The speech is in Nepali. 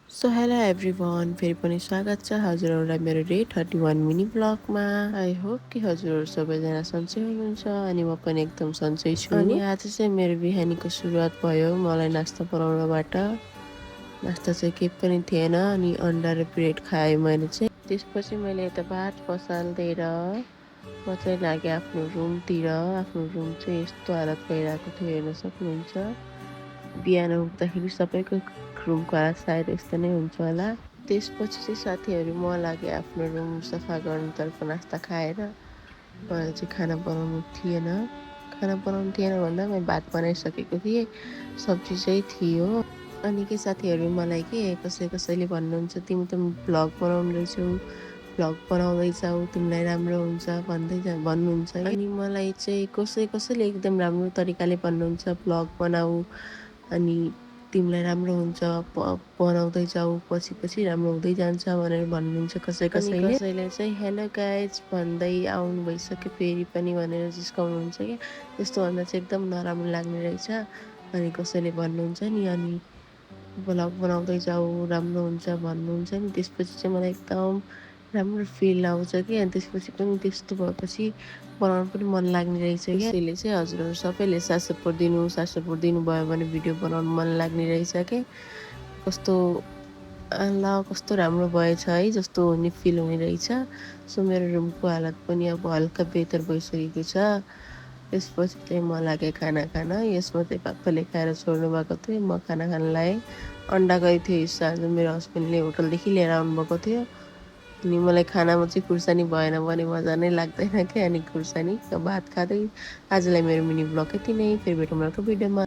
सो हेलो एभ्रिवान, फेरि पनि स्वागत छ हजुरहरूलाई मेरो डे 31 मिनी ब्लगमा। आई होप कि हजुरहरू सबैजना सन्चै हुनुहुन्छ अनि म पनि एकदम सन्चै छु। अनि आज चाहिँ मेरो बिहानीको सुरुवात भयो मलाई नास्ता बनाउनबाट। नास्ता चाहिँ केही पनि थिएन अनि अन्डा र ब्रेड खाएँ मैले चाहिँ। त्यसपछि मैले यता भात पसाल्दिएर म चाहिँ लागेँ आफ्नो रुमतिर। आफ्नो रुम चाहिँ यस्तो हालत भइरहेको थियो, हेर्न सक्नुहुन्छ। बिहान उठ्दाखेरि सबैको रुमको हालत सायद यस्तो नै हुन्छ होला। त्यसपछि चाहिँ साथीहरू म लागेँ आफ्नो रुम सफा गर्नुतर्फ नास्ता खाएर। मलाई चाहिँ खाना बनाउनु थिएन भन्दा मैले भात बनाइसकेको थिएँ, सब्जी चाहिँ थियो। अनि के साथीहरू मलाई कसैले भन्नुहुन्छ तिमी त भ्लग बनाउनु रहेछौ, भ्लग बनाउँदैछौ, तिमीलाई राम्रो हुन्छ भन्नुहुन्छ। अनि मलाई चाहिँ कसैले एकदम राम्रो तरिकाले भन्नुहुन्छ भ्लग बनाऊ अनि तिमीलाई राम्रो हुन्छ, बनाउँदै जाऊ, पछि राम्रो हुँदै जान्छ भनेर भन्नुहुन्छ कसैले चाहिँ हेलो गाइज भन्दै आउनु भइसक्यो फेरि पनि भनेर जिस्काउनुहुन्छ क्या। त्यस्तो भन्दा चाहिँ एकदम नराम्रो लाग्ने रहेछ। अनि कसैले भन्नुहुन्छ नि अनि भ्लग बनाउँदै जाऊ राम्रो हुन्छ भन्नुहुन्छ नि, त्यसपछि चाहिँ मलाई एकदम राम्रो फिल आउँछ कि। अनि त्यसपछि पनि त्यस्तो भएपछि बनाउनु पनि मन लाग्ने रहेछ क्या। त्यसैले चाहिँ हजुरहरू सबैले साथ सपोर्ट दिनुभयो भने भिडियो बनाउनु मन लाग्ने रहेछ के। कस्तो राम्रो भएछ है जस्तो हुने फिल हुने रहेछ। सो मेरो रुमको हालत पनि अब हल्का बेहतर भइसकेको छ। त्यसपछि चाहिँ म लागेँ खाना खान। यसमा चाहिँ पापाले खाएर छोड्नु भएको थियो, म खाना खान लाएँ। अन्डा गएको थियो हिस्सा आज मेरो हस्बेन्डले होटलदेखि लिएर आउनुभएको थियो। अनि मलाई खानामा चाहिँ खुर्सानी भएन भने मजा नै लाग्दैन क्या। अनि खुर्सानी भात खाँदै आजलाई मेरो मिनी ब्लग यति नै। फेरि भेटौँ अर्को भिडियोमा।